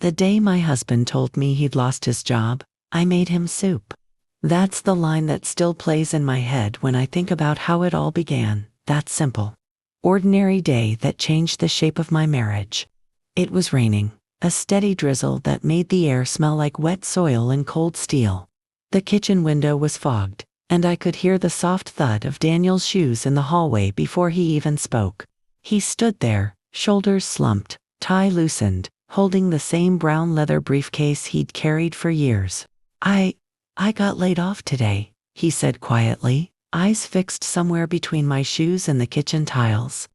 The day my husband told me he'd lost his job, I made him soup. That's the line that still plays in my head when I think about how it all began. That simple, ordinary day that changed the shape of my marriage. It was raining, a steady drizzle that made the air smell like wet soil and cold steel. The kitchen window was fogged, and I could hear the soft thud of Daniel's shoes in the hallway before he even spoke. He stood there, shoulders slumped, tie loosened, holding the same brown leather briefcase he'd carried for years. I got laid off today, he said quietly, eyes fixed somewhere between my shoes and the kitchen tiles.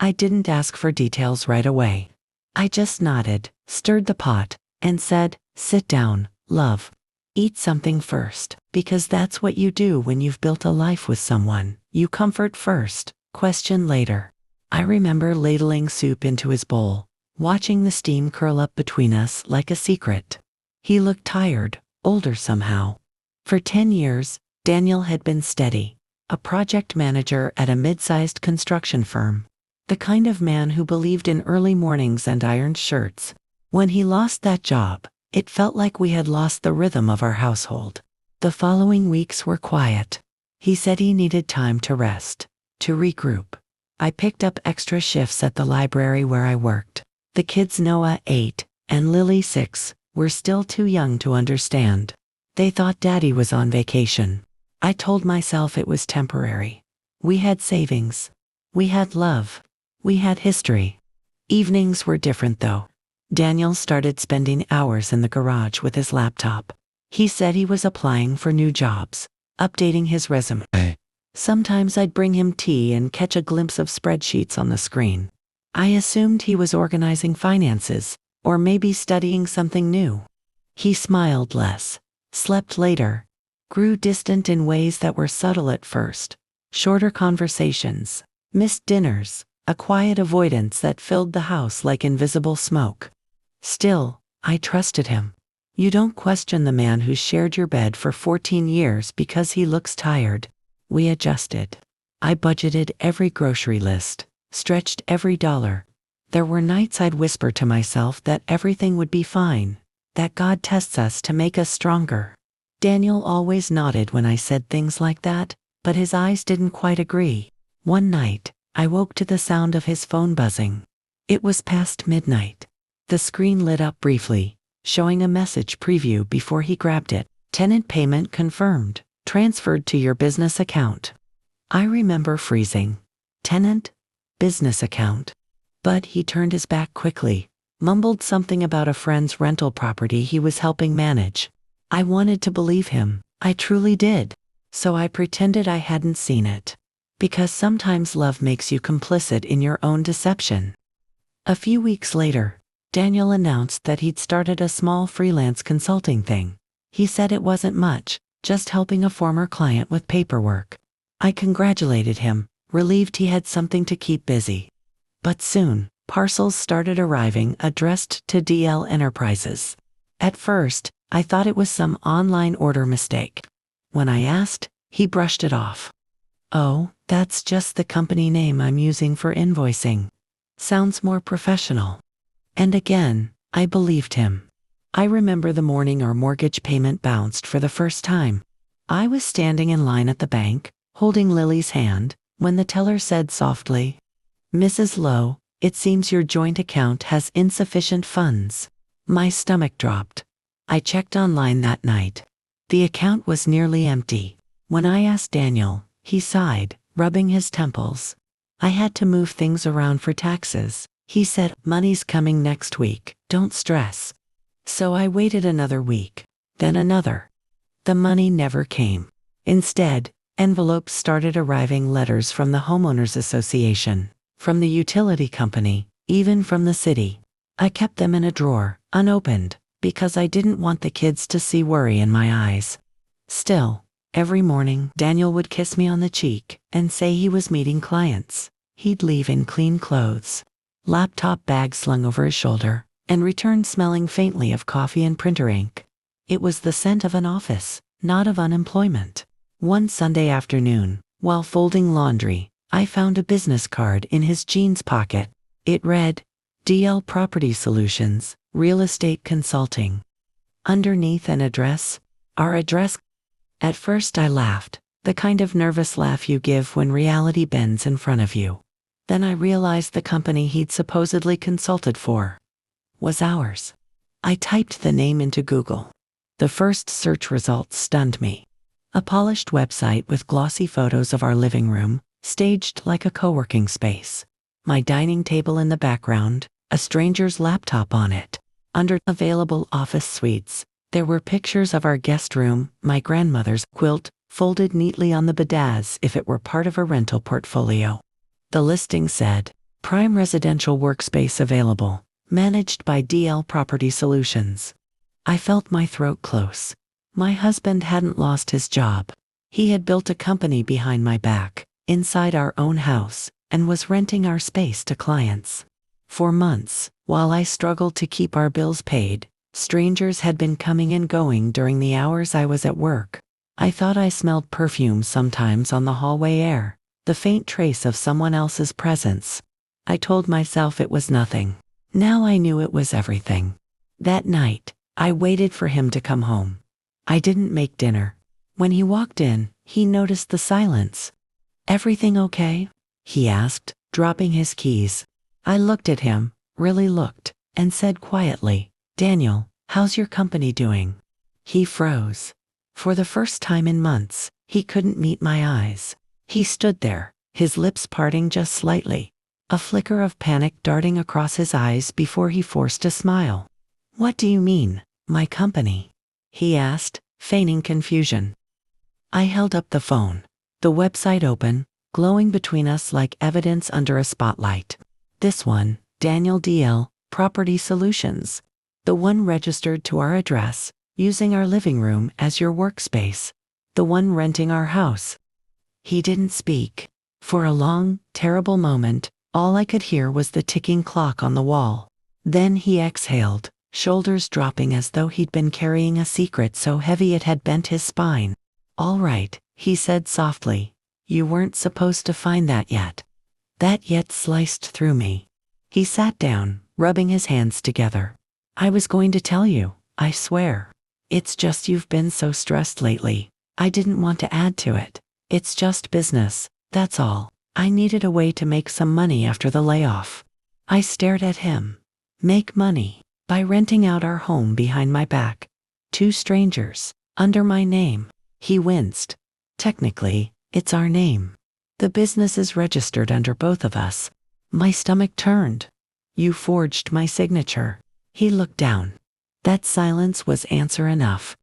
I didn't ask for details right away. I just nodded, stirred the pot, and said, "Sit down, love. Eat something first, because that's what you do when you've built a life with someone. You comfort first, question later." I remember ladling soup into his bowl, watching the steam curl up between us like a secret. He looked tired, older somehow. For 10 years, Daniel had been steady, a project manager at a mid-sized construction firm. The kind of man who believed in early mornings and ironed shirts. When he lost that job, it felt like we had lost the rhythm of our household. The following weeks were quiet. He said he needed time to rest, to regroup. I picked up extra shifts at the library where I worked. The kids, Noah, 8, and Lily, 6, were still too young to understand. They thought Daddy was on vacation. I told myself it was temporary. We had savings. We had love. We had history. Evenings were different though. Daniel started spending hours in the garage with his laptop. He said he was applying for new jobs, updating his resume. Sometimes I'd bring him tea and catch a glimpse of spreadsheets on the screen. I assumed he was organizing finances, or maybe studying something new. He smiled less, slept later, grew distant in ways that were subtle at first. Shorter conversations, missed dinners, a quiet avoidance that filled the house like invisible smoke. Still, I trusted him. You don't question the man who shared your bed for 14 years because he looks tired. We adjusted. I budgeted every grocery list, stretched every dollar. There were nights I'd whisper to myself that everything would be fine, that God tests us to make us stronger. Daniel always nodded when I said things like that, but his eyes didn't quite agree. One night, I woke to the sound of his phone buzzing. It was past midnight. The screen lit up briefly, showing a message preview before he grabbed it. "Tenant payment confirmed. Transferred to your business account." I remember freezing. Tenant? Business account. But he turned his back quickly, mumbled something about a friend's rental property he was helping manage. I wanted to believe him. I truly did. So I pretended I hadn't seen it. Because sometimes love makes you complicit in your own deception. A few weeks later, Daniel announced that he'd started a small freelance consulting thing. He said it wasn't much, just helping a former client with paperwork. I congratulated him, relieved he had something to keep busy. But soon, parcels started arriving addressed to DL Enterprises. At first, I thought it was some online order mistake. When I asked, he brushed it off. "Oh, that's just the company name I'm using for invoicing. Sounds more professional." And again, I believed him. I remember the morning our mortgage payment bounced for the first time. I was standing in line at the bank, holding Lily's hand, when the teller said softly, "Mrs. Lowe, it seems your joint account has insufficient funds." My stomach dropped. I checked online that night. The account was nearly empty. When I asked Daniel, he sighed, rubbing his temples. "I had to move things around for taxes." He said, "Money's coming next week, don't stress." So I waited another week, then another. The money never came. Instead, envelopes started arriving, letters from the homeowners association, from the utility company, even from the city. I kept them in a drawer, unopened, because I didn't want the kids to see worry in my eyes. Still, every morning Daniel would kiss me on the cheek and say he was meeting clients. He'd leave in clean clothes, laptop bag slung over his shoulder, and return smelling faintly of coffee and printer ink. It was the scent of an office, not of unemployment. One Sunday afternoon, while folding laundry, I found a business card in his jeans pocket. It read, DL Property Solutions, Real Estate Consulting. Underneath an address, our address. At first I laughed, the kind of nervous laugh you give when reality bends in front of you. Then I realized the company he'd supposedly consulted for was ours. I typed the name into Google. The first search results stunned me. A polished website with glossy photos of our living room, staged like a co-working space. My dining table in the background, a stranger's laptop on it. Under available office suites, there were pictures of our guest room, my grandmother's quilt, folded neatly on the bed as if it were part of a rental portfolio. The listing said, Prime Residential Workspace Available, managed by DL Property Solutions. I felt my throat close. My husband hadn't lost his job. He had built a company behind my back, inside our own house, and was renting our space to clients. For months, while I struggled to keep our bills paid, strangers had been coming and going during the hours I was at work. I thought I smelled perfume sometimes on the hallway air, the faint trace of someone else's presence. I told myself it was nothing. Now I knew it was everything. That night, I waited for him to come home. I didn't make dinner. When he walked in, he noticed the silence. "Everything okay?" he asked, dropping his keys. I looked at him, really looked, and said quietly, "Daniel, how's your company doing?" He froze. For the first time in months, he couldn't meet my eyes. He stood there, his lips parting just slightly, a flicker of panic darting across his eyes before he forced a smile. "What do you mean, my company?" he asked, feigning confusion. I held up the phone, the website open, glowing between us like evidence under a spotlight. This one, Daniel DL, Property Solutions. The one registered to our address, using our living room as your workspace. The one renting our house. He didn't speak. For a long, terrible moment, all I could hear was the ticking clock on the wall. Then he exhaled, shoulders dropping as though he'd been carrying a secret so heavy it had bent his spine. "All right," he said softly. "You weren't supposed to find that yet." That yet sliced through me. He sat down, rubbing his hands together. "I was going to tell you, I swear. It's just you've been so stressed lately. I didn't want to add to it. It's just business, that's all. I needed a way to make some money after the layoff." I stared at him. Make money? By renting out our home behind my back. 2 strangers, under my name. He winced. "Technically, it's our name. The business is registered under both of us." My stomach turned. "You forged my signature." He looked down. That silence was answer enough.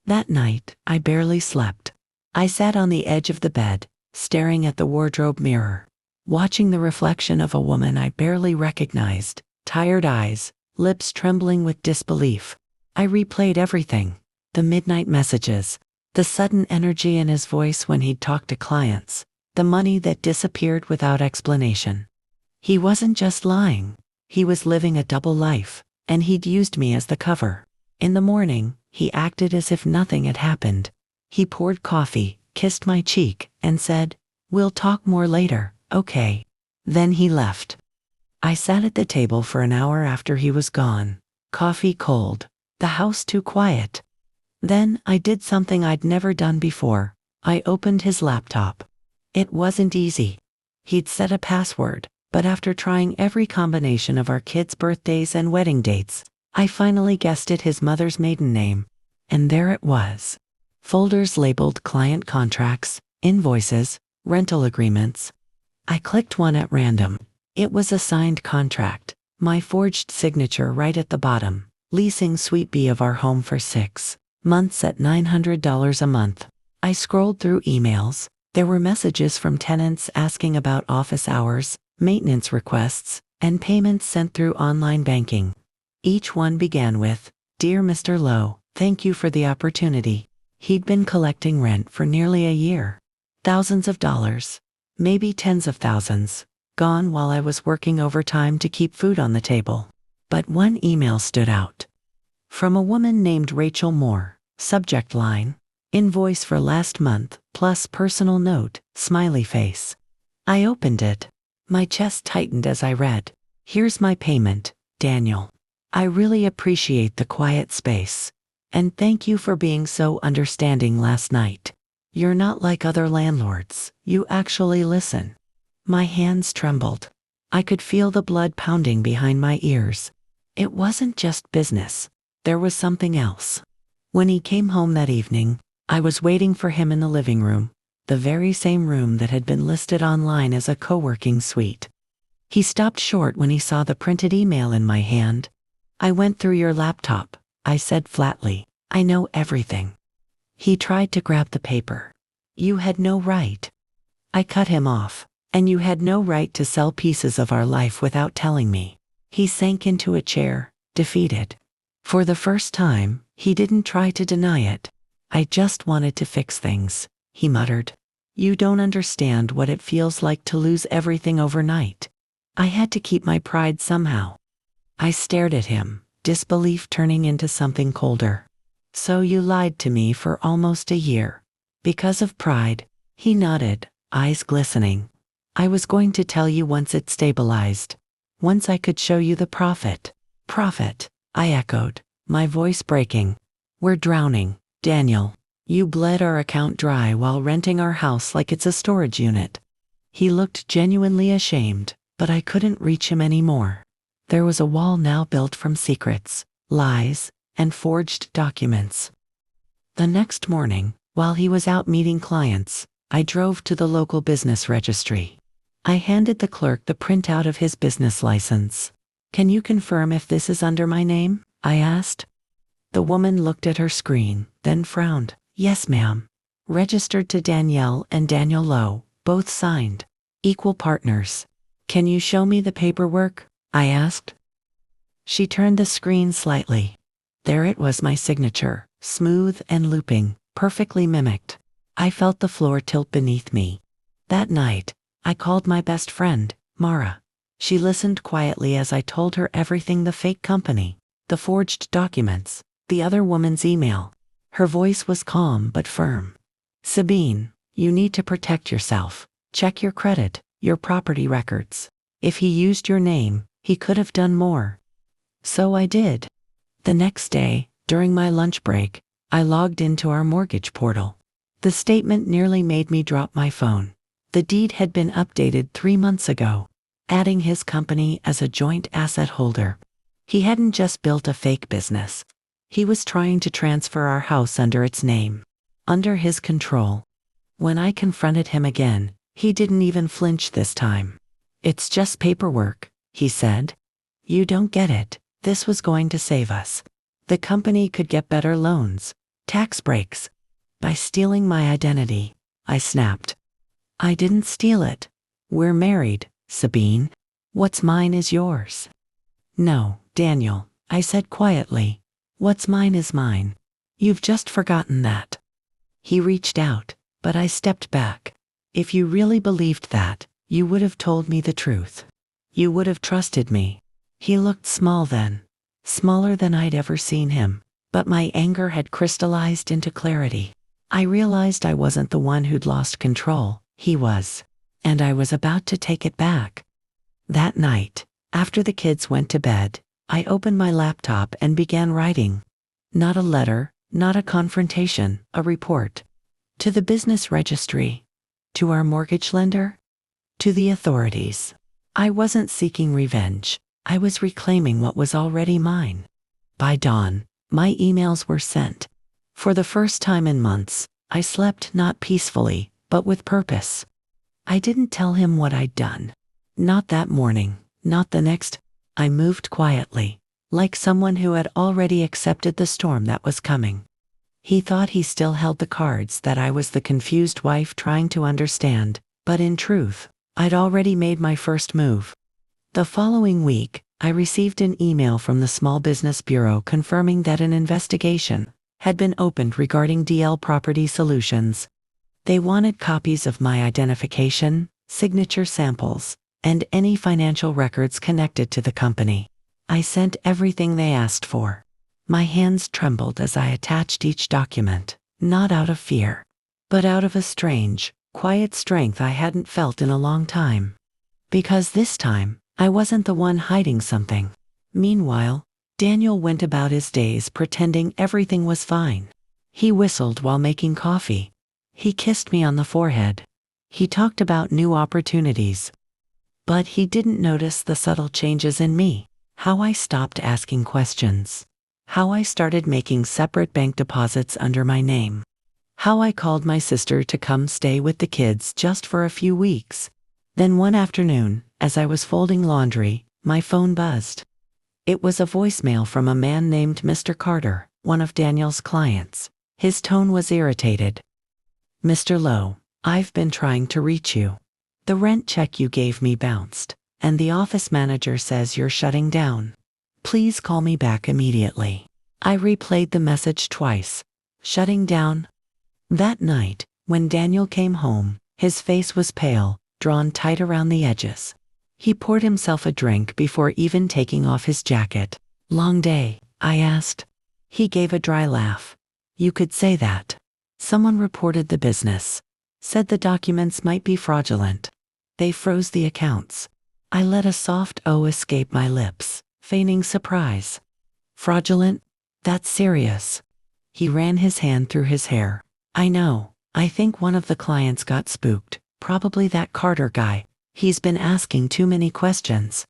That night, I barely slept. I sat on the edge of the bed, staring at the wardrobe mirror, watching the reflection of a woman I barely recognized, tired eyes, lips trembling with disbelief. I replayed everything. The midnight messages, the sudden energy in his voice when he'd talk to clients, the money that disappeared without explanation. He wasn't just lying. He was living a double life, and he'd used me as the cover. In the morning, he acted as if nothing had happened. He poured coffee, kissed my cheek, and said, "We'll talk more later, okay?" Then he left. I sat at the table for an hour after he was gone. Coffee cold, the house too quiet. Then I did something I'd never done before. I opened his laptop. It wasn't easy. He'd set a password, but after trying every combination of our kids' birthdays and wedding dates, I finally guessed it his mother's maiden name. And there it was. Folders labeled client contracts, invoices, rental agreements. I clicked one at random. It was a signed contract, my forged signature right at the bottom, leasing Suite B of our home for 6 months at $900 a month. I scrolled through emails. There were messages from tenants asking about office hours, maintenance requests, and payments sent through online banking. Each one began with, "Dear Mr. Lowe, thank you for the opportunity." He'd been collecting rent for nearly a year. Thousands of dollars, maybe tens of thousands, gone while I was working overtime to keep food on the table. But one email stood out. From a woman named Rachel Moore, subject line, "Invoice for last month, plus personal note, smiley face." I opened it. My chest tightened as I read. Here's my payment, Daniel. I really appreciate the quiet space. And thank you for being so understanding last night. You're not like other landlords, you actually listen. My hands trembled. I could feel the blood pounding behind my ears. It wasn't just business. There was something else. When he came home that evening, I was waiting for him in the living room, the very same room that had been listed online as a co-working suite. He stopped short when he saw the printed email in my hand. I went through your laptop, I said flatly. I know everything. He tried to grab the paper. You had no right. I cut him off. And you had no right to sell pieces of our life without telling me. He sank into a chair, defeated. For the first time, he didn't try to deny it. I just wanted to fix things, he muttered. You don't understand what it feels like to lose everything overnight. I had to keep my pride somehow. I stared at him, disbelief turning into something colder. So you lied to me for almost a year. Because of pride, he nodded, eyes glistening. I was going to tell you once it stabilized. Once I could show you the profit. Profit, I echoed, my voice breaking. We're drowning, Daniel. You bled our account dry while renting our house like it's a storage unit. He looked genuinely ashamed, but I couldn't reach him anymore. There was a wall now built from secrets, lies, and forged documents. The next morning, while he was out meeting clients, I drove to the local business registry. I handed the clerk the printout of his business license. Can you confirm if this is under my name? I asked. The woman looked at her screen, then frowned. Yes, ma'am. Registered to Danielle and Daniel Lowe, both signed. Equal partners. Can you show me the paperwork? I asked. She turned the screen slightly. There it was, my signature, smooth and looping, perfectly mimicked. I felt the floor tilt beneath me. That night, I called my best friend, Mara. She listened quietly as I told her everything: the fake company, the forged documents, the other woman's email. Her voice was calm but firm. Sabine, you need to protect yourself. Check your credit, your property records. If he used your name, he could have done more. So I did. The next day, during my lunch break, I logged into our mortgage portal. The statement nearly made me drop my phone. The deed had been updated 3 months ago, adding his company as a joint asset holder. He hadn't just built a fake business. He was trying to transfer our house under its name, under his control. When I confronted him again, he didn't even flinch this time. It's just paperwork, he said. You don't get it. This was going to save us. The company could get better loans, tax breaks. By stealing my identity, I snapped. I didn't steal it. We're married, Sabine. What's mine is yours. No, Daniel, I said quietly. What's mine is mine. You've just forgotten that. He reached out, but I stepped back. If you really believed that, you would have told me the truth. You would have trusted me. He looked small then, smaller than I'd ever seen him, but my anger had crystallized into clarity. I realized I wasn't the one who'd lost control. He was. And I was about to take it back. That night, after the kids went to bed, I opened my laptop and began writing. Not a letter, not a confrontation, a report. To the business registry. To our mortgage lender. To the authorities. I wasn't seeking revenge. I was reclaiming what was already mine. By dawn, my emails were sent. For the first time in months, I slept not peacefully, but with purpose. I didn't tell him what I'd done. Not that morning, not the next. I moved quietly, like someone who had already accepted the storm that was coming. He thought he still held the cards, that I was the confused wife trying to understand, but in truth, I'd already made my first move. The following week, I received an email from the Small Business Bureau confirming that an investigation had been opened regarding DL Property Solutions. They wanted copies of my identification, signature samples, and any financial records connected to the company. I sent everything they asked for. My hands trembled as I attached each document, not out of fear, but out of a strange, quiet strength I hadn't felt in a long time. Because this time, I wasn't the one hiding something. Meanwhile, Daniel went about his days pretending everything was fine. He whistled while making coffee. He kissed me on the forehead. He talked about new opportunities. But he didn't notice the subtle changes in me. How I stopped asking questions. How I started making separate bank deposits under my name. How I called my sister to come stay with the kids just for a few weeks. Then one afternoon, as I was folding laundry, my phone buzzed. It was a voicemail from a man named Mr. Carter, one of Daniel's clients. His tone was irritated. "Mr. Lowe, I've been trying to reach you. The rent check you gave me bounced, and the office manager says you're shutting down. Please call me back immediately." I replayed the message twice. Shutting down? That night, when Daniel came home, his face was pale, drawn tight around the edges. He poured himself a drink before even taking off his jacket. "Long day?" I asked. He gave a dry laugh. "You could say that. Someone reported the business. Said the documents might be fraudulent. They froze the accounts." I let a soft "oh" escape my lips, feigning surprise. "Fraudulent? That's serious." He ran his hand through his hair. "I know. I think one of the clients got spooked. Probably that Carter guy. He's been asking too many questions."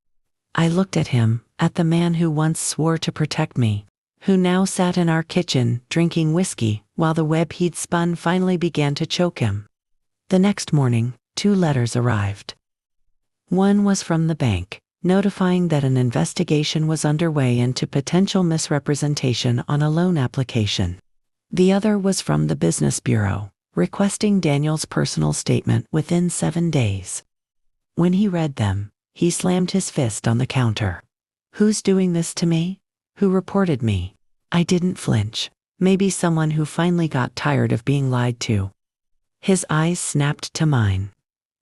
I looked at him, at the man who once swore to protect me, who now sat in our kitchen, drinking whiskey, while the web he'd spun finally began to choke him. The next morning, 2 letters arrived. One was from the bank, notifying that an investigation was underway into potential misrepresentation on a loan application. The other was from the Business Bureau, requesting Daniel's personal statement within 7 days. When he read them, he slammed his fist on the counter. "Who's doing this to me? Who reported me?" I didn't flinch. Maybe someone who finally got tired of being lied to. His eyes snapped to mine.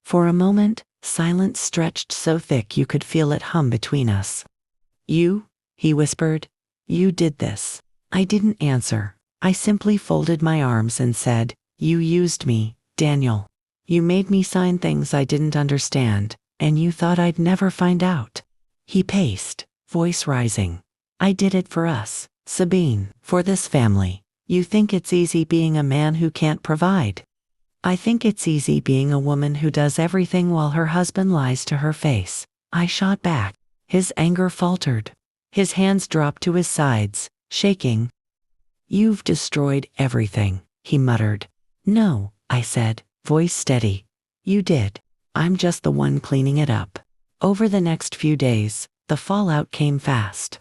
For a moment, silence stretched so thick you could feel it hum between us. "You?" he whispered. "You did this." I didn't answer. I simply folded my arms and said, "You used me, Daniel. You made me sign things I didn't understand, and you thought I'd never find out." He paced, voice rising. "I did it for us, Sabine, for this family. You think it's easy being a man who can't provide. I think it's easy being a woman who does everything while her husband lies to her face." I shot back. His anger faltered. His hands dropped to his sides, shaking. "You've destroyed everything," he muttered. "No," I said, voice steady. "You did. I'm just the one cleaning it up." Over the next few days, the fallout came fast.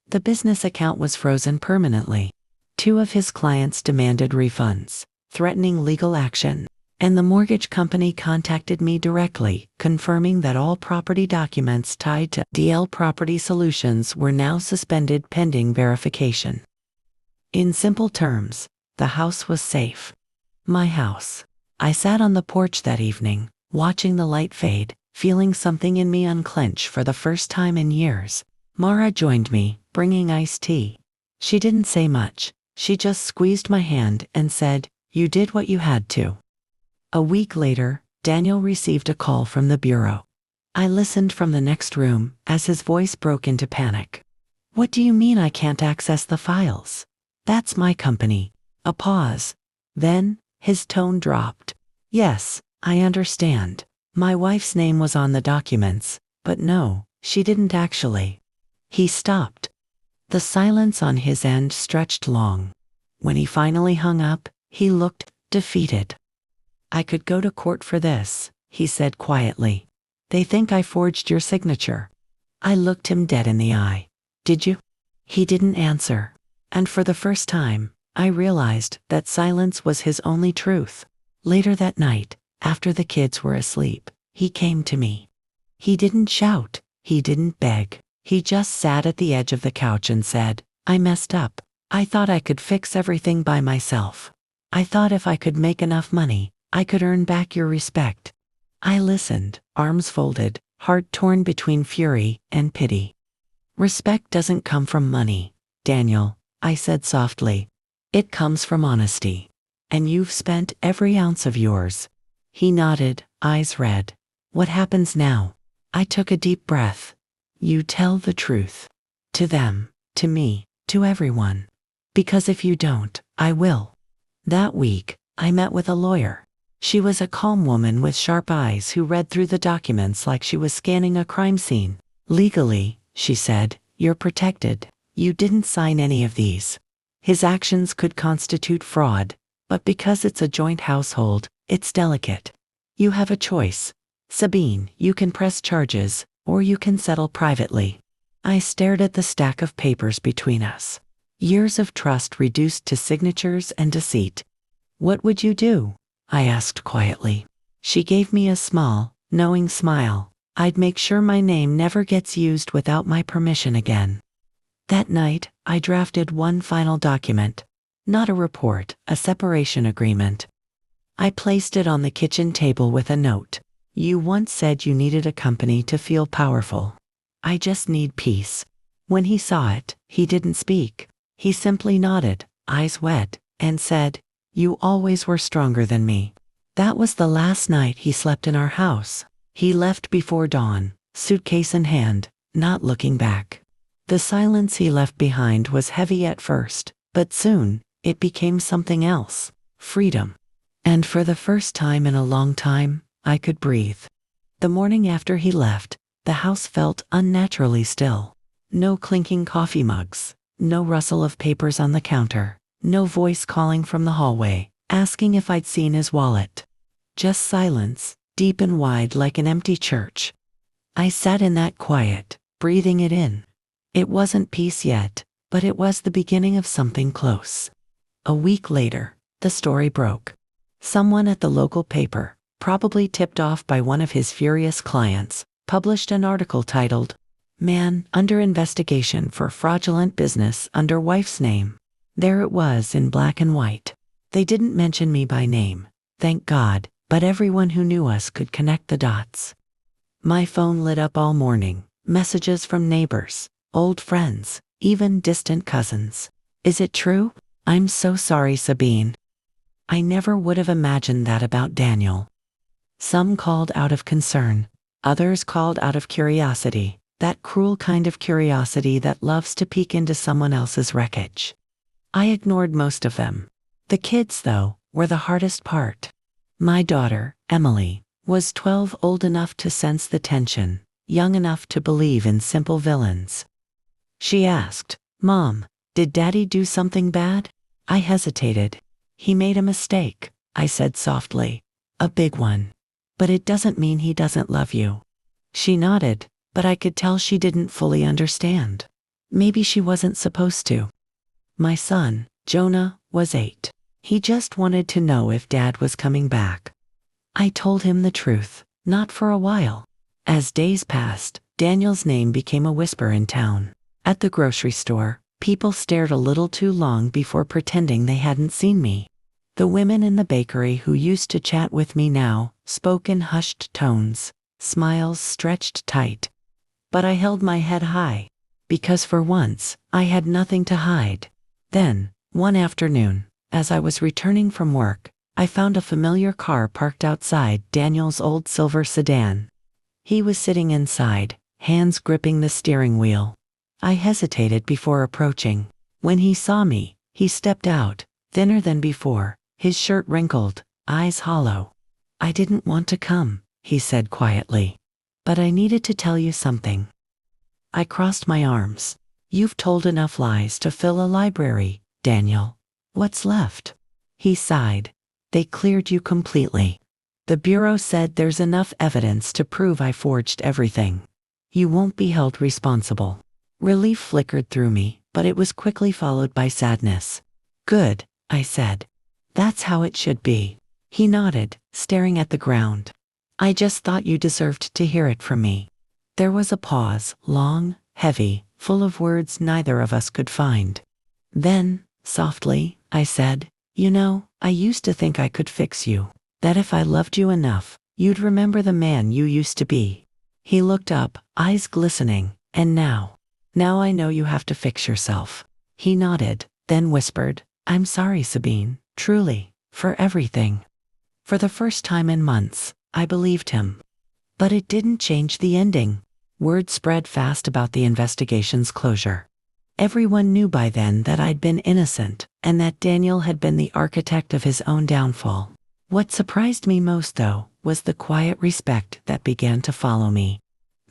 The business account was frozen permanently. 2 of his clients demanded refunds, threatening legal action, and the mortgage company contacted me directly, confirming that all property documents tied to DL Property Solutions were now suspended pending verification. In simple terms, the house was safe. My house. I sat on the porch that evening, watching the light fade, feeling something in me unclench for the first time in years. Mara joined me, bringing iced tea. She didn't say much. She just squeezed my hand and said, "You did what you had to." A week later, Daniel received a call from the bureau. I listened from the next room as his voice broke into panic. "What do you mean I can't access the files? That's my company." A pause. Then, his tone dropped. "Yes, I understand. My wife's name was on the documents, but no, she didn't actually." He stopped. The silence on his end stretched long. When he finally hung up, he looked defeated. "I could go to court for this," he said quietly. "They think I forged your signature." I looked him dead in the eye. "Did you?" He didn't answer. And for the first time, I realized that silence was his only truth. Later that night, after the kids were asleep, he came to me. He didn't shout, he didn't beg. He just sat at the edge of the couch and said, "I messed up. I thought I could fix everything by myself. I thought if I could make enough money, I could earn back your respect." I listened, arms folded, heart torn between fury and pity. "Respect doesn't come from money, Daniel," I said softly. "It comes from honesty. And you've spent every ounce of yours." He nodded, eyes red. "What happens now?" I took a deep breath. You tell the truth. To them, to me, to everyone. Because if you don't, I will. That week, I met with a lawyer. She was a calm woman with sharp eyes who read through the documents like she was scanning a crime scene. Legally, she said, you're protected. You didn't sign any of these. His actions could constitute fraud, but because it's a joint household, it's delicate. You have a choice. Sabine, you can press charges, or you can settle privately. I stared at the stack of papers between us. Years of trust reduced to signatures and deceit. What would you do? I asked quietly. She gave me a small, knowing smile. I'd make sure my name never gets used without my permission again. That night, I drafted one final document. Not a report, a separation agreement. I placed it on the kitchen table with a note. You once said you needed a company to feel powerful. I just need peace. When he saw it, he didn't speak. He simply nodded, eyes wet, and said, You always were stronger than me. That was the last night he slept in our house. He left before dawn, suitcase in hand, not looking back. The silence he left behind was heavy at first, but soon, it became something else. Freedom. And for the first time in a long time, I could breathe. The morning after he left, the house felt unnaturally still. No clinking coffee mugs, no rustle of papers on the counter, no voice calling from the hallway, asking if I'd seen his wallet. Just silence, deep and wide like an empty church. I sat in that quiet, breathing it in. It wasn't peace yet, but it was the beginning of something close. A week later, the story broke. Someone at the local paper, probably tipped off by one of his furious clients, published an article titled, Man Under Investigation for Fraudulent Business Under Wife's Name. There it was in black and white. They didn't mention me by name, thank God, but everyone who knew us could connect the dots. My phone lit up all morning, messages from neighbors, old friends, even distant cousins. Is it true? I'm so sorry, Sabine. I never would have imagined that about Daniel. Some called out of concern, others called out of curiosity, that cruel kind of curiosity that loves to peek into someone else's wreckage. I ignored most of them. The kids, though, were the hardest part. My daughter, Emily, was 12, old enough to sense the tension, young enough to believe in simple villains. She asked, Mom, did Daddy do something bad? I hesitated. He made a mistake, I said softly. A big one. But it doesn't mean he doesn't love you. She nodded, but I could tell she didn't fully understand. Maybe she wasn't supposed to. My son, Jonah, was 8. He just wanted to know if Dad was coming back. I told him the truth, not for a while. As days passed, Daniel's name became a whisper in town. At the grocery store, people stared a little too long before pretending they hadn't seen me. The women in the bakery who used to chat with me now spoke in hushed tones, smiles stretched tight. But I held my head high, because for once, I had nothing to hide. Then, one afternoon, as I was returning from work, I found a familiar car parked outside Daniel's old silver sedan. He was sitting inside, hands gripping the steering wheel. I hesitated before approaching. When he saw me, he stepped out, thinner than before, his shirt wrinkled, eyes hollow. I didn't want to come, he said quietly. But I needed to tell you something. I crossed my arms. You've told enough lies to fill a library, Daniel. What's left? He sighed. They cleared you completely. The bureau said there's enough evidence to prove I forged everything. You won't be held responsible. Relief flickered through me, but it was quickly followed by sadness. Good, I said. That's how it should be. He nodded, staring at the ground. I just thought you deserved to hear it from me. There was a pause, long, heavy, full of words neither of us could find. Then, softly, I said, You know, I used to think I could fix you. That if I loved you enough, you'd remember the man you used to be. He looked up, eyes glistening, and now I know you have to fix yourself. He nodded, then whispered, I'm sorry, Sabine, truly, for everything. For the first time in months, I believed him. But it didn't change the ending. Word spread fast about the investigation's closure. Everyone knew by then that I'd been innocent, and that Daniel had been the architect of his own downfall. What surprised me most, though, was the quiet respect that began to follow me.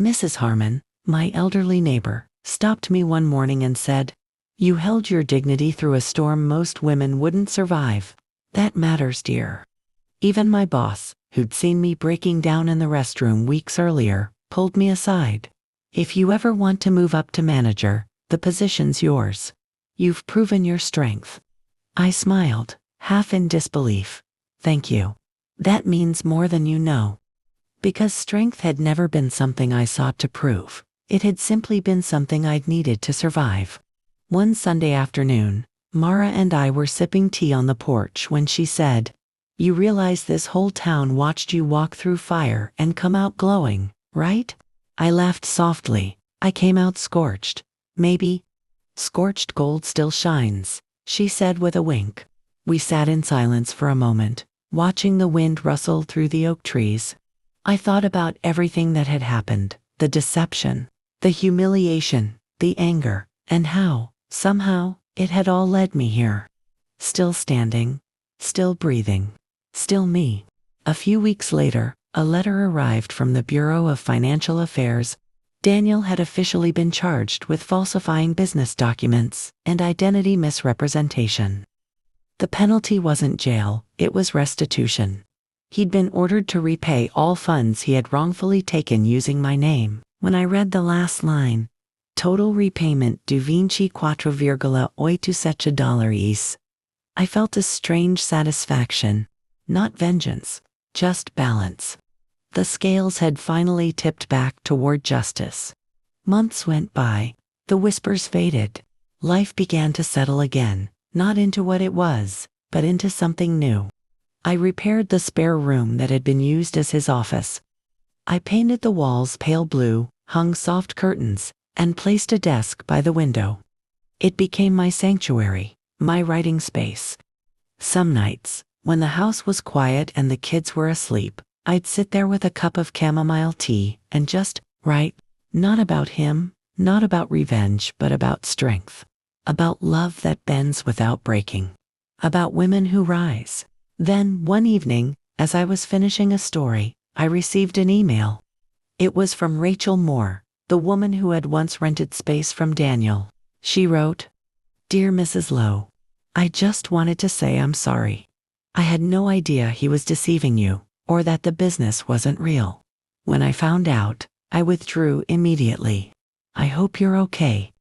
Mrs. Harmon, my elderly neighbor, stopped me one morning and said, "You held your dignity through a storm most women wouldn't survive. That matters, dear." Even my boss, who'd seen me breaking down in the restroom weeks earlier, pulled me aside. "If you ever want to move up to manager, the position's yours. You've proven your strength." I smiled, half in disbelief. "Thank you. That means more than you know." Because strength had never been something I sought to prove. It had simply been something I'd needed to survive. One Sunday afternoon, Mara and I were sipping tea on the porch when she said, "You realize this whole town watched you walk through fire and come out glowing, right?" I laughed softly. "I came out scorched. Maybe. Scorched gold still shines," she said with a wink. We sat in silence for a moment, watching the wind rustle through the oak trees. I thought about everything that had happened, the deception, the humiliation, the anger, and how, somehow, it had all led me here. Still standing, still breathing, still me. A few weeks later, a letter arrived from the Bureau of Financial Affairs. Daniel had officially been charged with falsifying business documents and identity misrepresentation. The penalty wasn't jail, it was restitution. He'd been ordered to repay all funds he had wrongfully taken using my name. When I read the last line, "Total repayment du $24,8 I felt a strange satisfaction, not vengeance, just balance. The scales had finally tipped back toward justice. Months went by, the whispers faded. Life began to settle again, not into what it was, but into something new. I repaired the spare room that had been used as his office. I painted the walls pale blue, hung soft curtains, and placed a desk by the window. It became my sanctuary, my writing space. Some nights, when the house was quiet and the kids were asleep, I'd sit there with a cup of chamomile tea and just write, not about him, not about revenge, but about strength. About love that bends without breaking. About women who rise. Then, one evening, as I was finishing a story, I received an email. It was from Rachel Moore, the woman who had once rented space from Daniel. She wrote, "Dear Mrs. Lowe, I just wanted to say I'm sorry. I had no idea he was deceiving you, or that the business wasn't real. When I found out, I withdrew immediately. I hope you're okay."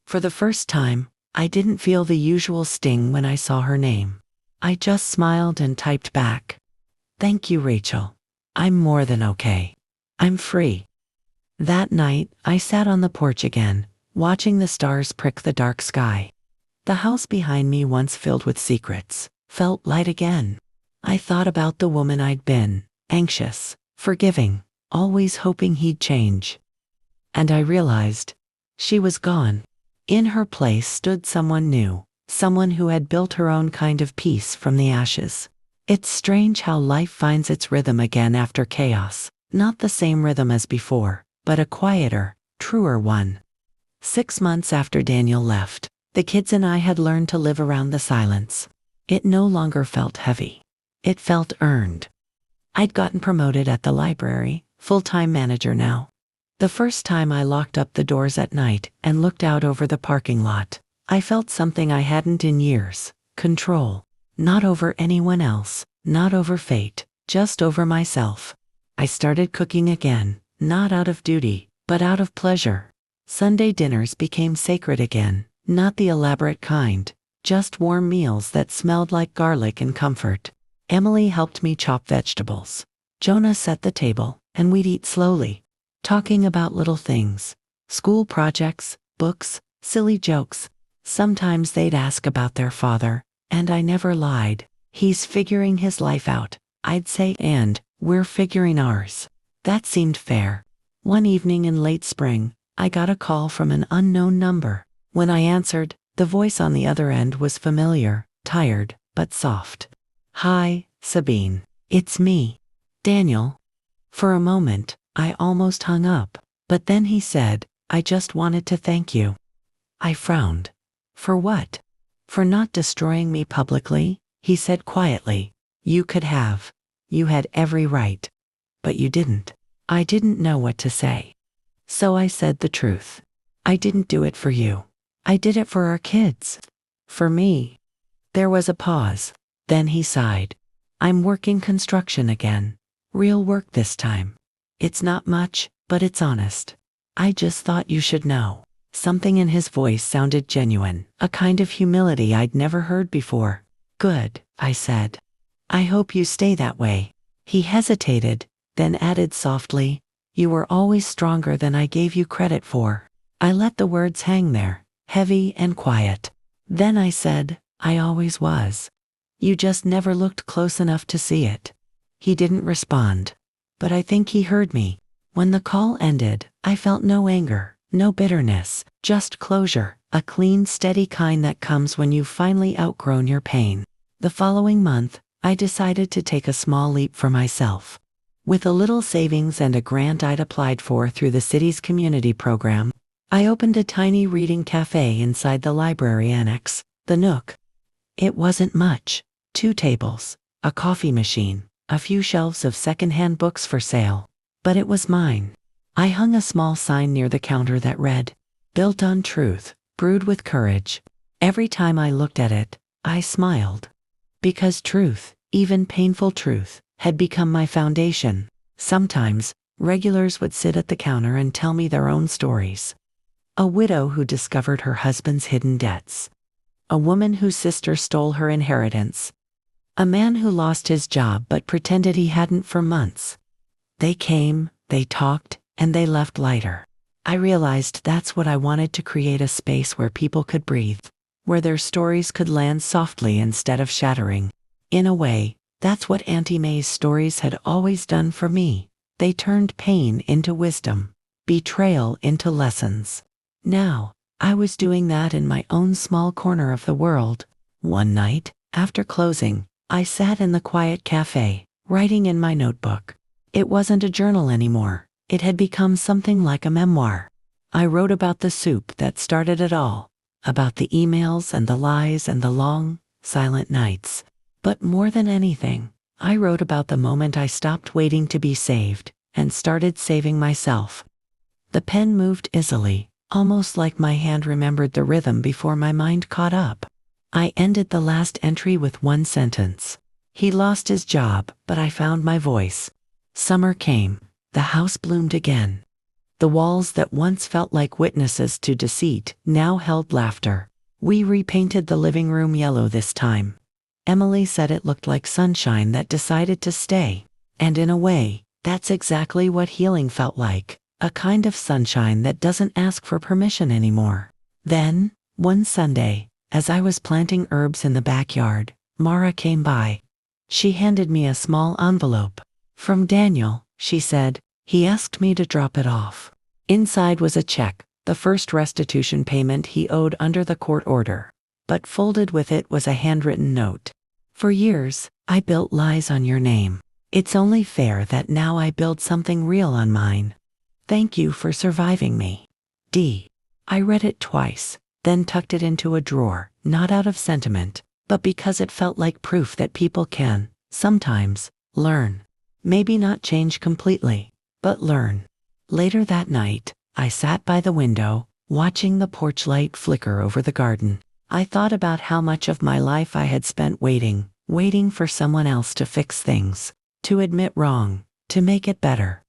For the first time, I didn't feel the usual sting when I saw her name. I just smiled and typed back, "Thank you, Rachel. I'm more than okay. I'm free." That night, I sat on the porch again, watching the stars prick the dark sky. The house behind me, once filled with secrets, felt light again. I thought about the woman I'd been, anxious, forgiving, always hoping he'd change. And I realized, she was gone. In her place stood someone new, someone who had built her own kind of peace from the ashes. It's strange how life finds its rhythm again after chaos, not the same rhythm as before, but a quieter, truer one. 6 months after Daniel left, the kids and I had learned to live around the silence. It no longer felt heavy. It felt earned. I'd gotten promoted at the library, full-time manager now. The first time I locked up the doors at night and looked out over the parking lot, I felt something I hadn't in years: control. Not over anyone else, not over fate, just over myself. I started cooking again, not out of duty, but out of pleasure. Sunday dinners became sacred again, not the elaborate kind, just warm meals that smelled like garlic and comfort. Emily helped me chop vegetables. Jonah set the table, and we'd eat slowly, talking about little things, school projects, books, silly jokes. Sometimes they'd ask about their father, and I never lied. "He's figuring his life out," I'd say, and "we're figuring ours." That seemed fair. One evening in late spring, I got a call from an unknown number. When I answered, the voice on the other end was familiar, tired, but soft. "Hi, Sabine. It's me, Daniel." For a moment, I almost hung up. But then he said, "I just wanted to thank you." I frowned. For what? For not destroying me publicly? He said quietly, "You could have. You had every right. But you didn't." I didn't know what to say. So I said the truth. "I didn't do it for you. I did it for our kids. For me." There was a pause. Then he sighed. "I'm working construction again. Real work this time. It's not much, but it's honest. I just thought you should know." Something in his voice sounded genuine, a kind of humility I'd never heard before. "Good," I said. "I hope you stay that way." He hesitated, then added softly, "You were always stronger than I gave you credit for." I let the words hang there, heavy and quiet. Then I said, "I always was. You just never looked close enough to see it." He didn't respond. But I think he heard me. When the call ended, I felt no anger, no bitterness, just closure, a clean, steady kind that comes when you've finally outgrown your pain. The following month, I decided to take a small leap for myself. With a little savings and a grant I'd applied for through the city's community program, I opened a tiny reading cafe inside the library annex, the Nook. It wasn't much. 2 tables, a coffee machine, a few shelves of secondhand books for sale. But it was mine. I hung a small sign near the counter that read, "Built on truth, brewed with courage." Every time I looked at it, I smiled. Because truth, even painful truth, had become my foundation. Sometimes, regulars would sit at the counter and tell me their own stories. A widow who discovered her husband's hidden debts. A woman whose sister stole her inheritance. A man who lost his job but pretended he hadn't for months. They came, they talked, and they left lighter. I realized that's what I wanted, to create a space where people could breathe, where their stories could land softly instead of shattering. In a way, that's what Auntie May's stories had always done for me. They turned pain into wisdom, betrayal into lessons. Now, I was doing that in my own small corner of the world. One night, after closing, I sat in the quiet cafe, writing in my notebook. It wasn't a journal anymore. It had become something like a memoir. I wrote about the soup that started it all, about the emails and the lies and the long, silent nights. But more than anything, I wrote about the moment I stopped waiting to be saved and started saving myself. The pen moved easily, almost like my hand remembered the rhythm before my mind caught up. I ended the last entry with one sentence. He lost his job, but I found my voice. Summer came. The house bloomed again. The walls that once felt like witnesses to deceit now held laughter. We repainted the living room yellow this time. Emily said it looked like sunshine that decided to stay. And in a way, that's exactly what healing felt like. A kind of sunshine that doesn't ask for permission anymore. Then, one Sunday, as I was planting herbs in the backyard, Mara came by. She handed me a small envelope. "From Daniel," she said. "He asked me to drop it off." Inside was a check, the first restitution payment he owed under the court order. But folded with it was a handwritten note. "For years, I built lies on your name. It's only fair that now I build something real on mine. Thank you for surviving me. D." I read it twice, then tucked it into a drawer, not out of sentiment, but because it felt like proof that people can, sometimes, learn. Maybe not change completely, but learn. Later that night, I sat by the window, watching the porch light flicker over the garden. I thought about how much of my life I had spent waiting for someone else to fix things, to admit wrong, to make it better.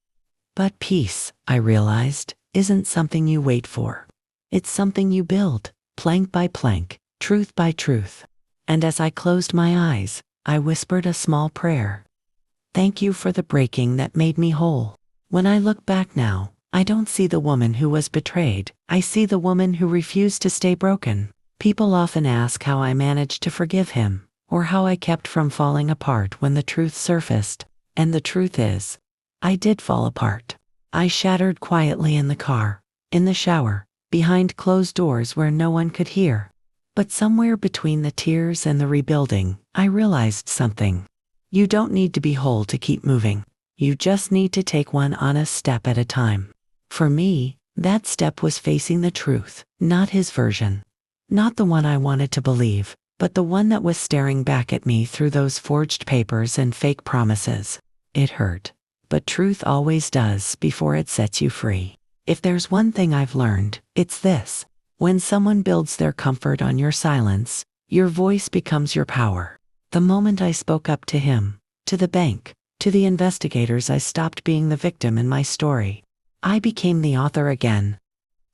But peace, I realized, isn't something you wait for. It's something you build, plank by plank, truth by truth. And as I closed my eyes, I whispered a small prayer. Thank you for the breaking that made me whole. When I look back now, I don't see the woman who was betrayed. I see the woman who refused to stay broken. People often ask how I managed to forgive him, or how I kept from falling apart when the truth surfaced. And the truth is, I did fall apart. I shattered quietly in the car, in the shower, behind closed doors where no one could hear. But somewhere between the tears and the rebuilding, I realized something. You don't need to be whole to keep moving. You just need to take one honest step at a time. For me, that step was facing the truth, not his version. Not the one I wanted to believe, but the one that was staring back at me through those forged papers and fake promises. It hurt. But truth always does before it sets you free. If there's one thing I've learned, it's this. When someone builds their comfort on your silence, your voice becomes your power. The moment I spoke up to him, to the bank, to the investigators, I stopped being the victim in my story. I became the author again.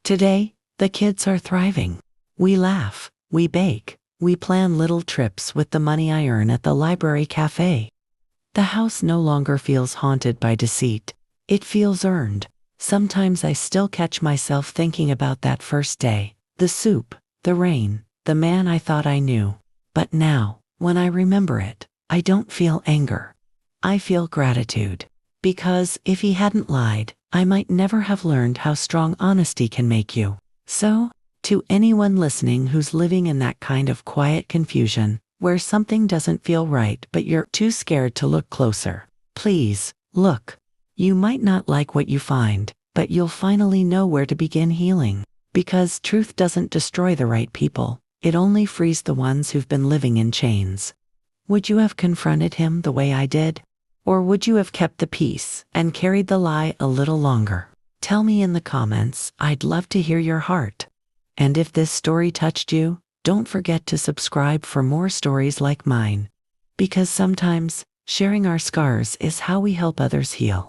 Today, the kids are thriving. We laugh, we bake, we plan little trips with the money I earn at the library cafe. The house no longer feels haunted by deceit. It feels earned. Sometimes I still catch myself thinking about that first day, the soup, the rain, the man I thought I knew. But now, when I remember it, I don't feel anger. I feel gratitude. Because if he hadn't lied, I might never have learned how strong honesty can make you. So, to anyone listening who's living in that kind of quiet confusion, where something doesn't feel right but you're too scared to look closer, please, look. You might not like what you find, but you'll finally know where to begin healing. Because truth doesn't destroy the right people, it only frees the ones who've been living in chains. Would you have confronted him the way I did? Or would you have kept the peace and carried the lie a little longer? Tell me in the comments. I'd love to hear your heart. And if this story touched you, don't forget to subscribe for more stories like mine. Because sometimes, sharing our scars is how we help others heal.